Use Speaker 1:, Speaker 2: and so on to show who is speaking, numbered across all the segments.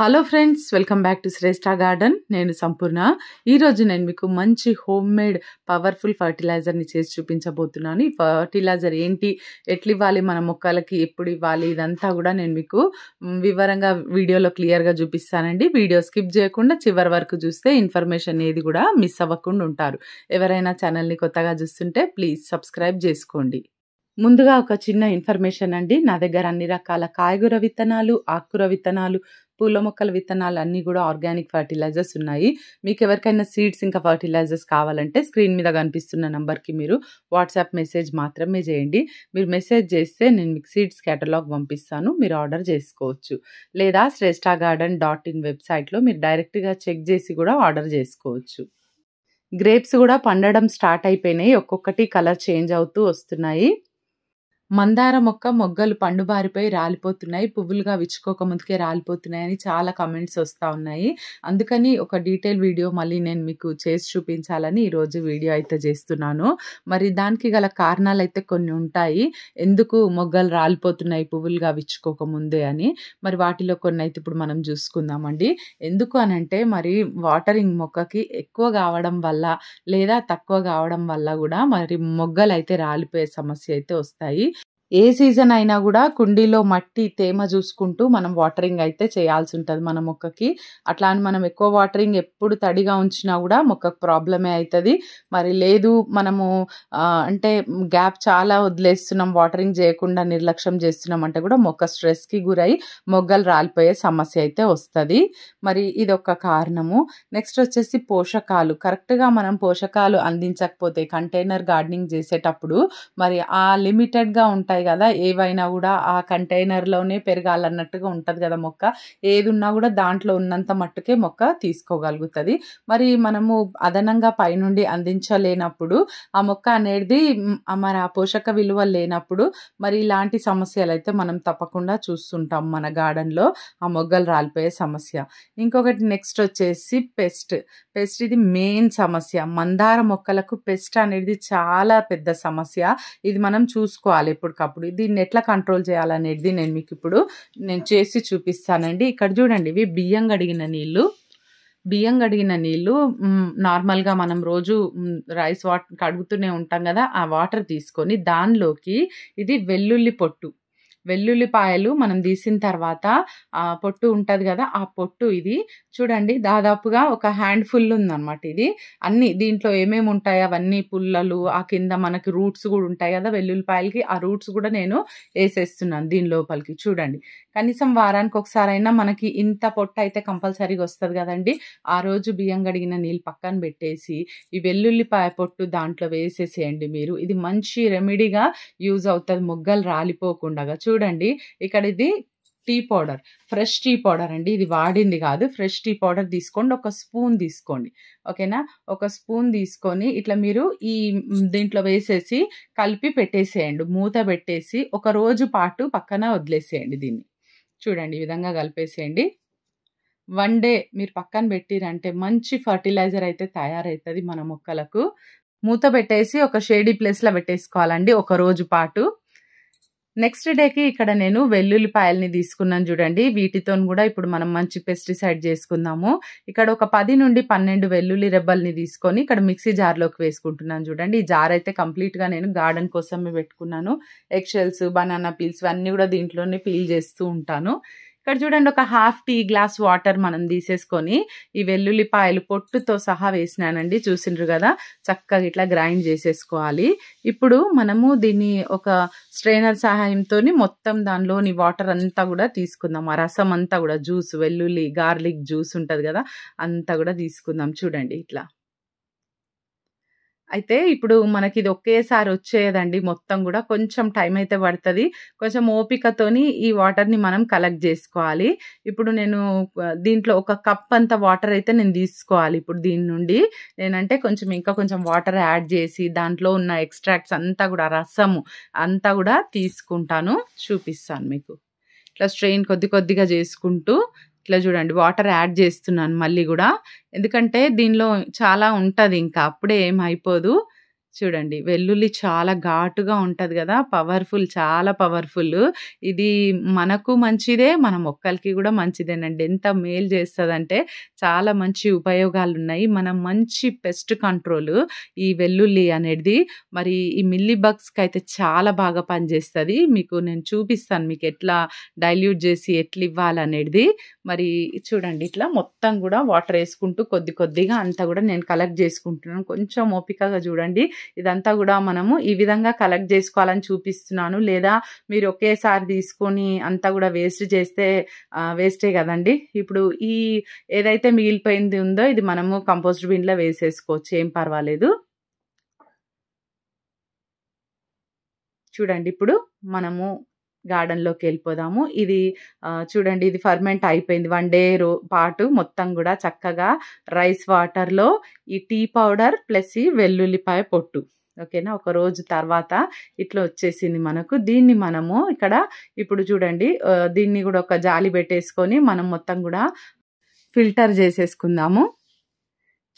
Speaker 1: Hello friends, welcome back to Shreshtha garden. నేను సంపూర్ణ. ఈరోజు నేను మీకు మంచి హోమ్ మేడ్ పవర్ఫుల్ ఫర్టిలైజర్ని చేసి చూపించబోతున్నాను. ఈ ఫర్టిలైజర్ ఏంటి, ఎట్లు ఇవ్వాలి, మన మొక్కలకి ఎప్పుడు ఇవ్వాలి, ఇదంతా కూడా నేను మీకు వివరంగా వీడియోలో క్లియర్గా చూపిస్తానండి. వీడియో స్కిప్ చేయకుండా చివరి వరకు చూస్తే ఇన్ఫర్మేషన్ ఏది కూడా మిస్ అవ్వకుండా ఉంటారు. ఎవరైనా ఛానల్ని కొత్తగా చూస్తుంటే ప్లీజ్ సబ్స్క్రైబ్ చేసుకోండి. ముందుగా ఒక చిన్న ఇన్ఫర్మేషన్ అండి. నా దగ్గర అన్ని రకాల కాయగూర విత్తనాలు, ఆకుకూర విత్తనాలు, పూల మొక్కల విత్తనాలు అన్నీ కూడా ఆర్గానిక్ ఫర్టిలైజర్స్ ఉన్నాయి. మీకు ఎవరికైనా సీడ్స్ ఇంకా ఫర్టిలైజర్స్ కావాలంటే స్క్రీన్ మీద కనిపిస్తున్న నంబర్కి మీరు వాట్సాప్ మెసేజ్ మాత్రమే చేయండి. మీరు మెసేజ్ చేస్తే నేను మీకు సీడ్స్ కేటలాగ్ పంపిస్తాను, మీరు ఆర్డర్ చేసుకోవచ్చు. లేదా shresthagarden.in వెబ్సైట్లో మీరు డైరెక్ట్గా చెక్ చేసి కూడా ఆర్డర్ చేసుకోవచ్చు. గ్రేప్స్ కూడా పండడం స్టార్ట్ అయిపోయినాయి. ఒక్కొక్కటి కలర్ చేంజ్ అవుతూ వస్తున్నాయి. మందార మొగ్గలు పండుబారిపోయి రాలిపోతున్నాయి, పువ్వులుగా విచ్చుకోక ముందుకే రాలిపోతున్నాయని చాలా కమెంట్స్ వస్తూ ఉన్నాయి. అందుకని ఒక డీటెయిల్ వీడియో మళ్ళీ నేను మీకు చేసి చూపించాలని ఈరోజు వీడియో అయితే చేస్తున్నాను. మరి దానికి గల కారణాలు అయితే కొన్ని ఉంటాయి, ఎందుకు మొగ్గలు రాలిపోతున్నాయి పువ్వులుగా విచ్చుకోక ముందే అని. మరి వాటిలో కొన్ని అయితే ఇప్పుడు మనం చూసుకుందామండి. ఎందుకు అనంటే, మరి వాటరింగ్ మొక్కకి ఎక్కువ కావడం వల్ల లేదా తక్కువ కావడం వల్ల కూడా మరి మొగ్గలు అయితే రాలిపోయే సమస్య అయితే వస్తాయి. ఏ సీజన్ అయినా కూడా కుండీలో మట్టి తేమ చూసుకుంటూ మనం వాటరింగ్ అయితే చేయాల్సి ఉంటుంది మన మొక్కకి. అట్లా అని మనం ఎక్కువ వాటరింగ్ ఎప్పుడు తడిగా ఉంచినా కూడా మొక్కకు ప్రాబ్లమే అవుతుంది. మరి లేదు మనము అంటే గ్యాప్ చాలా వదిలేస్తున్నాం, వాటరింగ్ చేయకుండా నిర్లక్ష్యం చేస్తున్నాం అంటే కూడా మొక్క స్ట్రెస్కి గురై మొగ్గలు రాలిపోయే సమస్య అయితే వస్తుంది. మరి ఇది ఒక కారణము. నెక్స్ట్ వచ్చేసి పోషకాలు కరెక్ట్గా మనం పోషకాలు అందించకపోతే కంటైనర్ గార్డెనింగ్ చేసేటప్పుడు మరి ఆ లిమిటెడ్గా ఉంటాయి కదా, ఏవైనా కూడా ఆ కంటైనర్లోనే పెరగాలన్నట్టుగా ఉంటుంది కదా మొక్క. ఏది ఉన్నా కూడా దాంట్లో ఉన్నంత మట్టుకే మొక్క తీసుకోగలుగుతుంది. మరి మనము అదనంగా పైనుండి అందించలేనప్పుడు ఆ మొక్క అనేది మరి ఆ పోషక విలువ లేనప్పుడు మరి ఇలాంటి సమస్యలు అయితే మనం తప్పకుండా చూస్తుంటాం మన గార్డెన్లో, ఆ మొగ్గలు రాలిపోయే సమస్య. ఇంకొకటి నెక్స్ట్ వచ్చేసి పెస్ట్. ఇది మెయిన్ సమస్య. మందార మొక్కలకు పెస్ట్ అనేది చాలా పెద్ద సమస్య. ఇది మనం చూసుకోవాలి ఎప్పటికప్పుడు. దీన్ని ఎట్లా కంట్రోల్ చేయాలనేది నేను మీకు ఇప్పుడు చేసి చూపిస్తానండి. ఇక్కడ చూడండి, ఇవి బియ్యం కడిగిన నీళ్ళు. నార్మల్గా మనం రోజు రైస్ వాటర్ కడుగుతూనే ఉంటాం కదా, ఆ వాటర్ తీసుకొని దానిలోకి ఇది వెల్లుల్లిపాయలు మనం తీసిన తర్వాత ఆ పొట్టు ఉంటుంది కదా, ఆ పొట్టు ఇది చూడండి దాదాపుగా ఒక హ్యాండ్ఫుల్ ఉందన్నమాట. ఇది అన్ని దీంట్లో ఏమేమి ఉంటాయి అవన్నీ పుల్లలు, ఆ కింద మనకి రూట్స్ కూడా ఉంటాయి కదా వెల్లుల్లిపాయలకి, ఆ రూట్స్ కూడా నేను వేసేస్తున్నాను దీని లోపలికి. చూడండి, కనీసం వారానికి ఒకసారైనా మనకి ఇంత పొట్టు అయితే కంపల్సరీగా వస్తుంది కదండి. ఆ రోజు బియ్యం కడిగిన నీళ్ళు పక్కన పెట్టేసి ఈ వెల్లుల్లిపాయ పొట్టు దాంట్లో వేసేసేయండి మీరు. ఇది మంచి రెమెడీగా యూజ్ అవుతుంది మొగ్గలు రాలిపోకుండా. చూడండి, ఇక్కడ ఇది tea powder, fresh tea powder అండి, ఇది వాడింది కాదు. ఫ్రెష్ టీ పౌడర్ తీసుకోండి, ఒక స్పూన్ తీసుకోండి, ఓకేనా. ఒక స్పూన్ తీసుకొని ఇట్లా మీరు ఈ దీంట్లో వేసేసి కలిపి పెట్టేసేయండి, మూత పెట్టేసి ఒక రోజు పాటు పక్కన వదిలేసేయండి. దీన్ని చూడండి, ఈ విధంగా కలిపేసేయండి. 1 డే మీరు పక్కన పెట్టిరంటే మంచి ఫర్టిలైజర్ అయితే తయారవుతుంది మన మొక్కలకు. మూత పెట్టేసి ఒక షేడీ ప్లేస్లో పెట్టేసుకోవాలండి ఒక రోజు పాటు. నెక్స్ట్ డేకి ఇక్కడ నేను వెల్లుల్లిపాయల్ని తీసుకున్నాను చూడండి. వీటితో కూడా ఇప్పుడు మనం మంచి పెస్టిసైడ్ చేసుకుందాము. ఇక్కడ ఒక 10 నుండి 12 వెల్లుల్లి రెబ్బల్ని తీసుకొని ఇక్కడ మిక్సీ జార్లోకి వేసుకుంటున్నాను చూడండి. ఈ జార్ అయితే కంప్లీట్గా నేను గార్డెన్ కోసమే పెట్టుకున్నాను. ఎగ్ షెల్స్, బనానా పీల్స్ అన్నీ కూడా దీంట్లోనే పీల్ చేస్తూ ఉంటాను. ఇక్కడ చూడండి, ఒక హాఫ్ టీ గ్లాస్ వాటర్ మనం తీసేసుకొని ఈ వెల్లుల్లిపాయలు పొట్టుతో సహా వేసినానండి. చూసిండ్రు కదా, చక్కగా ఇట్లా గ్రైండ్ చేసేసుకోవాలి. ఇప్పుడు మనము దీన్ని ఒక స్ట్రైనర్ సహాయంతో మొత్తం దానిలోని వాటర్ అంతా కూడా తీసుకుందాం. ఆ రసం అంతా కూడా, జ్యూస్, వెల్లుల్లి గార్లిక్ జ్యూస్ ఉంటుంది కదా, అంతా కూడా తీసుకుందాం. చూడండి ఇట్లా. అయితే ఇప్పుడు మనకి ఇది ఒకేసారి వచ్చేదండి మొత్తం కూడా, కొంచెం టైం అయితే పడుతుంది. కొంచెం ఓపికతోని ఈ వాటర్ని మనం కలెక్ట్ చేసుకోవాలి. ఇప్పుడు నేను దీంట్లో ఒక కప్ అంత వాటర్ అయితే నేను తీసుకోవాలి. ఇప్పుడు దీని నుండి నేనంటే ఇంకా కొంచెం వాటర్ యాడ్ చేసి దాంట్లో ఉన్న ఎక్స్ట్రాక్ట్స్ అంతా కూడా, రసము అంతా కూడా తీసుకుంటాను, చూపిస్తాను మీకు. ఇట్లా స్ట్రెయిన్ కొద్దిగా చేసుకుంటూ ఇట్లా చూడండి వాటర్ యాడ్ చేస్తున్నాను మళ్ళీ కూడా, ఎందుకంటే దీనిలో చాలా ఉంటుంది, ఇంకా అప్పుడే ఏం అయిపోదు. చూడండి. వెల్లుల్లి చాలా ఘాటుగా ఉంటది గదా! పవర్‌ఫుల్ చాలా పవర్‌ఫుల్. ఇది మనకు మంచిదే, మన మొక్కలకి గూడా మంచిదేనండి. ఎంత మేలు చేస్తదంటే చాలా మంచి ఉపయోగాలున్నాయి. మనం మంచి పెస్ట్ కంట్రోల్ ఈ వెల్లుల్లి అనేది. మరి ఈ మిల్లీ బగ్స్‌కైతే చాలా బాగా పనిచేస్తది. మీకు నేను చూపిస్తాను మీకెట్లా డైల్యూట్ జేసి ఎట్లివ్వాలనేది. మరి చూడండి ఇట్లా మొత్తం గూడా వాటర్ యేసుకుంటూ కొద్ది కొద్దిగా అంతా గూడా నేను కలెక్ట్ జేసుకుంటున్నాను. కొంచెం ఓపికగా జూడండి. ఇదంతా గూడా మనము ఈ విధంగా కలెక్ట్ జేసుకోవాలని చూపిస్తున్నాను. లేదా మీరు ఒకేసారి తీసుకొని అంతా గూడా వేస్ట్ చేస్తే వేస్టే గదండీ! ఇప్పుడు ఏదైతే మిగిలిపోయింది ఉందో ఇది మనము కంపోస్ట్ బిన్‌లో వేసేసుకోవచ్చు. ఏం పర్వాలేదు. చూడండి ఇప్పుడు మనము గార్డెన్‌లోకెళ్ళిపోదాము. ఇది చూడండి ఇది ఫర్మెంట్ అయిపోయింది. 1 డే పాటు మొత్తం గూడా చక్కగా రైస్ వాటర్‌లో ఈ టీ పౌడర్ ప్లస్ ఈ వెల్లుల్లిపాయ పొట్టు. ఓకేనా. ఒక రోజు తర్వాత ఇట్లా వచ్చేసింది మనకు. దీన్ని మనము ఇక్కడ ఇప్పుడు చూడండి దీన్ని గూడా ఒక జాలి పెట్టేసుకొని మనం మొత్తం గూడా ఫిల్టర్ చేసేసుకుందాము.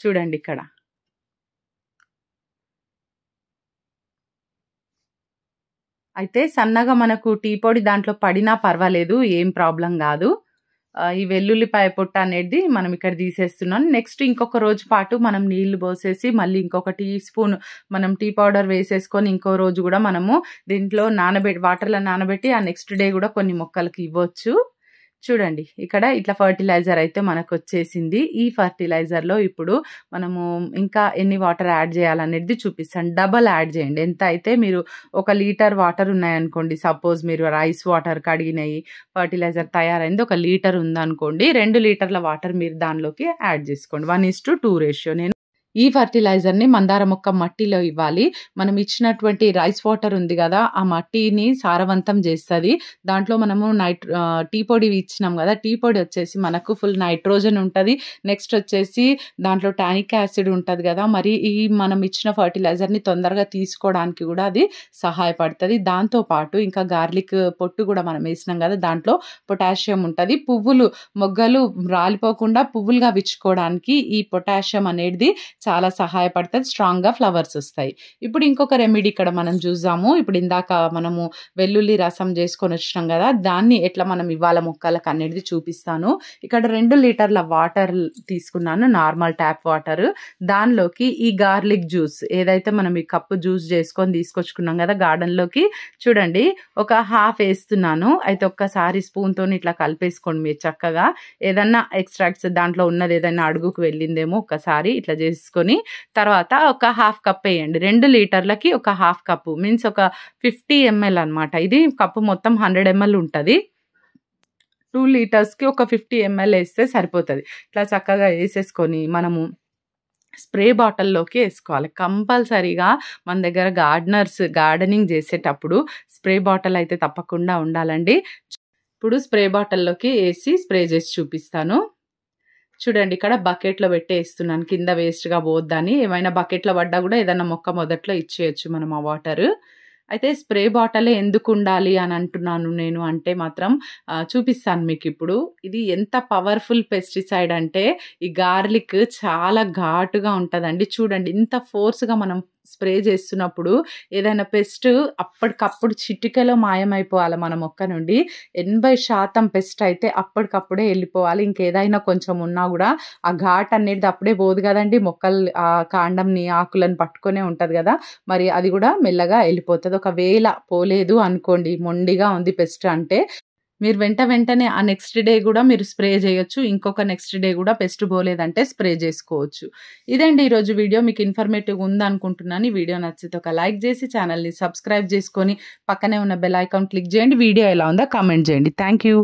Speaker 1: చూడండి ఇక్కడ. అయితే సన్నగా మనకు టీ పొడి దాంట్లో పడినా పర్వాలేదు. ఏం ప్రాబ్లమ్ గాదు. ఈ వెల్లుల్లిపాయ పొట్టు అనేది మనం ఇక్కడ తీసేస్తున్నాను. నెక్స్ట్ ఇంకొక రోజు పాటు మనం నీళ్లు పోసేసి మళ్ళీ ఇంకొక టీ స్పూన్ మనం టీ పౌడర్ వేసేసుకొని ఇంకో రోజు గూడా మనము దీంట్లో వాటర్‌లో నానబెట్టి ఆ నెక్స్ట్ డే గూడా కొన్ని మొక్కలకి ఇవ్వచ్చు. చూడండి ఇక్కడ ఇట్లా ఫర్టిలైజర్ అయితే మనకొచ్చేసింది. ఈ ఫర్టిలైజర్‌లో ఇప్పుడు మనము ఇంకా ఎన్ని వాటర్ యాడ్ చేయాలనేది చూపిస్తాను. డబల్ యాడ్ చేయండి. ఎంత అయితే మీరు 1 లీటర్ వాటర్ ఉన్నాయనుకోండి. సపోజ్ మీరు రైస్ వాటర్ కడిగినయి, ఫర్టిలైజర్ తయారైంది 1 లీటర్ ఉందనుకోండి. 2 లీటర్ల వాటర్ మీరు దానిలోకి యాడ్ చేసుకోండి. 1:2 రేషియో. నేను ఈ ఫర్టిలైజర్‌ని మందార మొక్క మట్టిలో ఇవ్వాలి. మనం ఇచ్చినటువంటి రైస్ వాటర్ ఉంది గదా! ఆ మట్టిని సారవంతం చేస్తది. దాంట్లో మనము టీ పొడి ఇచ్చినాం గదా! టీ పొడి వచ్చేసి మనకు ఫుల్ నైట్రోజన్ ఉంటది. నెక్స్ట్ వచ్చేసి దాంట్లో టానిక్ యాసిడ్ ఉంటది గదా! మరి ఈ మనం ఇచ్చిన ఫర్టిలైజర్‌ని తొందరగా తీసుకోవడానికి గూడా అది సహాయపడతది. దాంతో పాటు ఇంకా గార్లిక్ పొట్టు గూడా మనం వేసినాం గదా! దాంట్లో పొటాషియం ఉంటది. మొగ్గలు రాలిపోకుండా పువ్వులుగా విచ్చుకోవడానికి ఈ పొటాషియం అనేది చాలా సహాయపడతది. స్ట్రాంగ్‌గా ఫ్లవర్స్ వస్తాయి. ఇప్పుడు ఇంకొక రెమెడీ ఇక్కడ మనం చూద్దాము. ఇప్పుడు ఇందాక మనము వెల్లుల్లి రసం చేసుకొని వచ్చినాం గదా! దాన్ని ఎట్లా మనం ఇవ్వాల మొక్కలకు అనేది చూపిస్తాను. ఇక్కడ 2 లీటర్ల వాటర్ తీసుకున్నాను. Normal tap water. దానిలోకి ఈ గార్లిక్ జ్యూస్ ఏదైతే మనం ఈ కప్పు జ్యూస్ చేసుకొని తీసుకొచ్చుకున్నాం గదా! గార్డెన్‌లోకి చూడండి ఒక హాఫ్ వేస్తున్నాను. అయితే ఒక్కసారి స్పూన్‌తోని ఇట్లా కలిపేసుకోండి మీరు చక్కగా. ఏదన్నా ఎక్స్ట్రాక్ట్స్ దాంట్లో ఉన్నది ఏదైనా అడుగుకు వెళ్ళిందేమో ఒక్కసారి ఇట్లా చేసుకొని తర్వాత ఒక హాఫ్ కప్ వేయండి. 2 లీటర్లకి ఒక హాఫ్ కప్పు మీన్స్ ఒక 50 ఎంఎల్ అన్నమాట. ఇది కప్పు మొత్తం 100 ఎంఎల్ ఉంటది. 2 లీటర్స్‌కి ఒక 50 ఎంఎల్ ఏస్తే సరిపోతది. ఇట్లా చక్కగా ఏసేసుకొని మనము స్ప్రే బాటిల్‌లోకి ఏసుకోవాలి. కంపల్సరీగా మన దగ్గర గార్డెనింగ్ చేసేటప్పుడు స్ప్రే బాటిల్ అయితే తప్పకుండా ఉండాలండి. ఇప్పుడు స్ప్రే బాటిల్‌లోకి ఏసి స్ప్రే చేసి చూపిస్తాను. చూడండి ఇక్కడ బకెట్‌లో పెట్టేస్తున్నాను. కింద వేస్ట్‌గా పోద్దని. ఏమైనా బకెట్‌లో పడ్డా గూడా ఏదన్నా మొక్క మొదట్లో ఇచ్చేయొచ్చు మనం ఆ వాటరు. అయితే స్ప్రే బాటిలే ఎందుకుండాలి అని అంటున్నాను నేను అంటే మాత్రం చూపిస్తాను మీకిప్పుడు. ఇది ఎంత పవర్‌ఫుల్ పెస్టిసైడ్ అంటే ఈ గార్లిక్ చాలా ఘాటుగా ఉంటదండి. చూడండి ఇంత ఫోర్స్‌గా మనం స్ప్రే చేస్తున్నప్పుడు ఏదైనా పెస్ట్ అప్పటికప్పుడు చిటికెలో మాయమైపోవాలి మన మొక్క నుండి. 80% పెస్ట్ అయితే అప్పటికప్పుడే వెళ్ళిపోవాలి. ఇంకేదైనా కొంచెం ఉన్నా గూడా ఆ ఘాట్ అనేది అప్పుడే పోదు గదండీ. కాండంని, ఆకులను పట్టుకొనే ఉంటది గదా! మరి అది గూడా మెల్లగా వెళ్ళిపోతది. ఒకవేళ పోలేదు అనుకోండి, మొండిగా ఉంది పెస్ట్ అంటే మీరు వెంటనే ఆ నెక్స్ట్ డే గూడా మీరు స్ప్రే జేయొచ్చు. ఇంకొక నెక్స్ట్ డే గూడా పెస్ట్ పోలేదంటే స్ప్రే జేసుకోవచ్చు. ఇదండి ఈరోజు వీడియో. మీకు ఇన్ఫర్మేటివ్‌గా ఉందనుకుంటున్నాను. ఈ వీడియో నచ్చితే ఒక లైక్ జేసి ఛానెల్‌ని సబ్స్క్రైబ్ చేసుకొని పక్కనే ఉన్న బెల్ ఐకాన్ క్లిక్ జేయండి. వీడియో ఎలా ఉందో కామెంట్ జేయండి. Thank you.